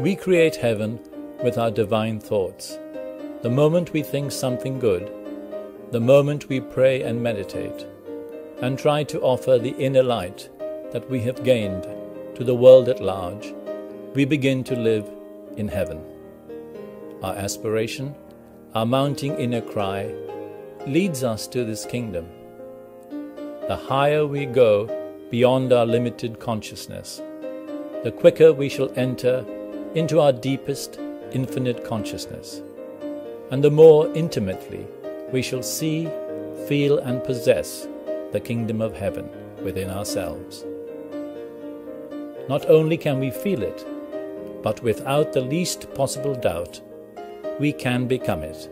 We create heaven with our divine thoughts. The moment we think something good, the moment we pray and meditate, and try to offer the inner light that we have gained to the world at large, we begin to live in heaven. Our aspiration, our mounting inner cry, leads us to this kingdom. The higher we go beyond our limited consciousness, the quicker we shall enter into our deepest, infinite consciousness, and the more intimately we shall see, feel, and possess the kingdom of heaven within ourselves. Not only can we feel it, but without the least possible doubt, we can become it.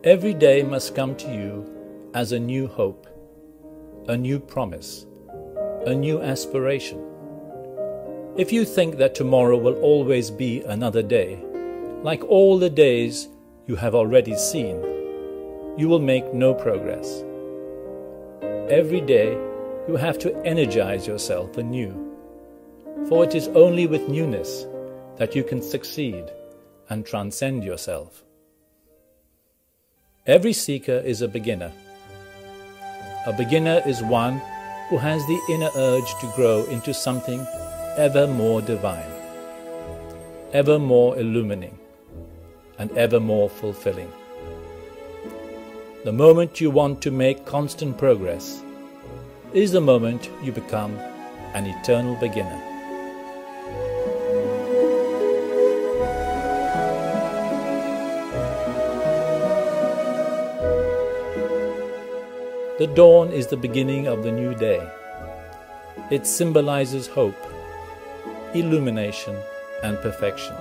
Every day must come to you as a new hope, a new promise, a new aspiration. If you think that tomorrow will always be another day, like all the days you have already seen, you will make no progress. Every day you have to energize yourself anew, for it is only with newness that you can succeed and transcend yourself. Every seeker is a beginner. A beginner is one who has the inner urge to grow into something ever more divine, ever more illumining, and ever more fulfilling. The moment you want to make constant progress is the moment you become an eternal beginner. The dawn is the beginning of the new day. It symbolizes hope, illumination, and perfection.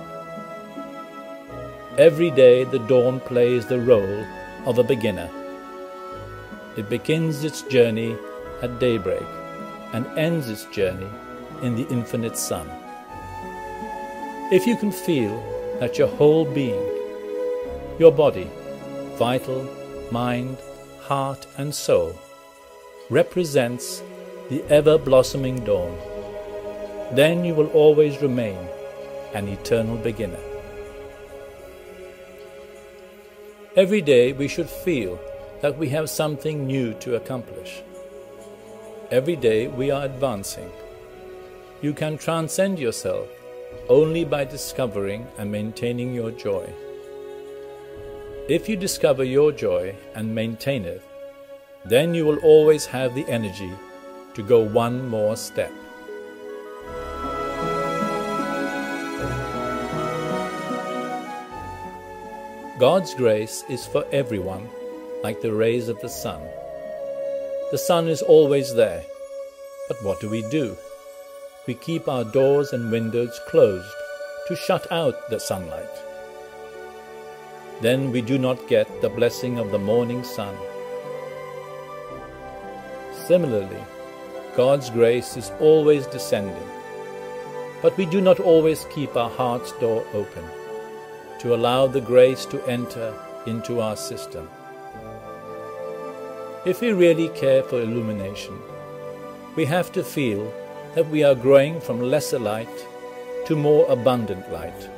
Every day the dawn plays the role of a beginner. It begins its journey at daybreak and ends its journey in the infinite sun. If you can feel that your whole being, your body, vital, mind, heart, and soul, represents the ever-blossoming dawn, then you will always remain an eternal beginner. Every day we should feel that we have something new to accomplish. Every day we are advancing. You can transcend yourself only by discovering and maintaining your joy. If you discover your joy and maintain it, then you will always have the energy to go one more step. God's grace is for everyone, like the rays of the sun. The sun is always there, but what do? We keep our doors and windows closed to shut out the sunlight. Then we do not get the blessing of the morning sun. Similarly, God's grace is always descending, but we do not always keep our heart's door open to allow the grace to enter into our system. If we really care for illumination, we have to feel that we are growing from lesser light to more abundant light.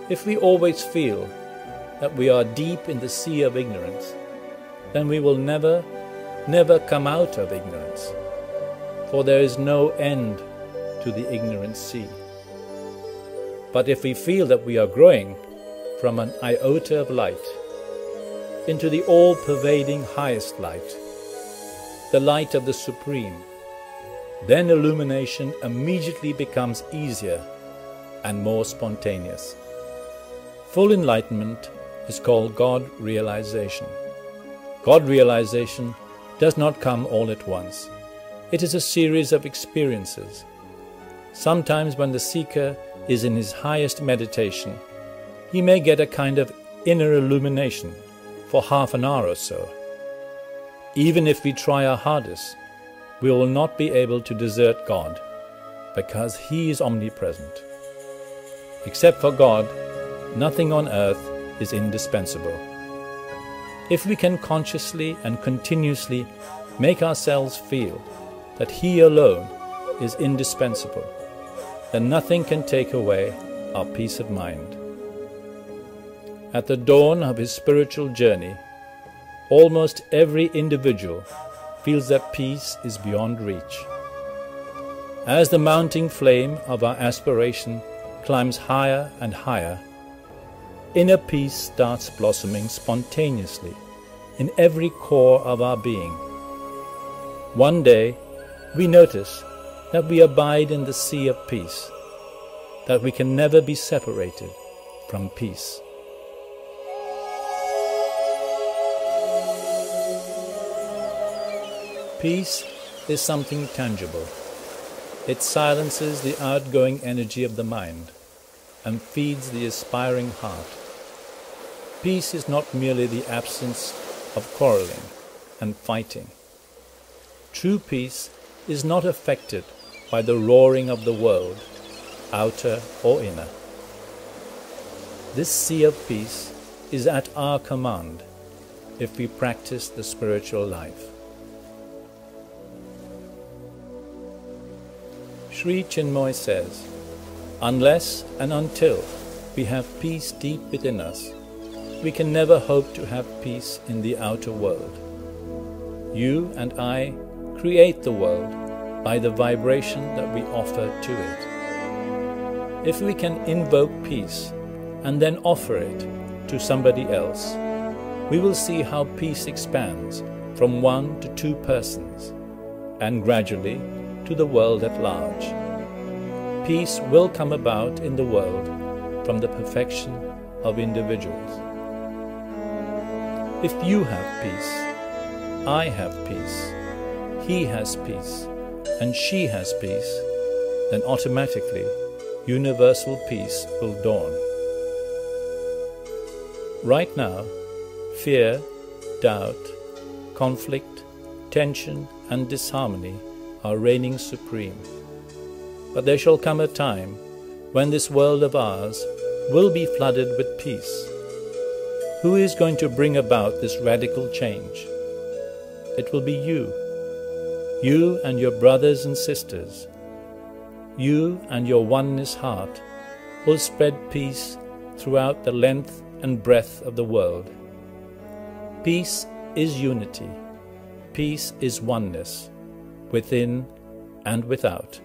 If we always feel that we are deep in the sea of ignorance, then we will never come out of ignorance, for there is no end to the ignorant sea. But if we feel that we are growing from an iota of light into the all-pervading highest light, the light of the Supreme, then illumination immediately becomes easier and more spontaneous. Full enlightenment is called God realization. God realization does not come all at once. It is a series of experiences. Sometimes when the seeker is in his highest meditation, he may get a kind of inner illumination for half an hour or so. Even if we try our hardest, we will not be able to desert God, because He is omnipresent. Except for God, nothing on earth is indispensable. If we can consciously and continuously make ourselves feel that He alone is indispensable, then nothing can take away our peace of mind. At the dawn of his spiritual journey, almost every individual feels that peace is beyond reach. As the mounting flame of our aspiration climbs higher and higher, inner peace starts blossoming spontaneously in every core of our being. One day, we notice that we abide in the sea of peace, that we can never be separated from peace. Peace is something tangible. It silences the outgoing energy of the mind and feeds the aspiring heart. Peace is not merely the absence of quarreling and fighting. True peace is not affected by the roaring of the world, outer or inner. This sea of peace is at our command if we practice the spiritual life. Sri Chinmoy says, "Unless and until we have peace deep within us, we can never hope to have peace in the outer world. You and I create the world by the vibration that we offer to it. If we can invoke peace and then offer it to somebody else, we will see how peace expands from 1 to 2 persons, and gradually to the world at large. Peace will come about in the world from the perfection of individuals. If you have peace, I have peace, he has peace, and she has peace, then automatically universal peace will dawn. Right now, fear, doubt, conflict, tension, and disharmony are reigning supreme. But there shall come a time when this world of ours will be flooded with peace. Who is going to bring about this radical change? It will be you. You and your brothers and sisters. You and your oneness heart will spread peace throughout the length and breadth of the world. Peace is unity. Peace is oneness, within and without.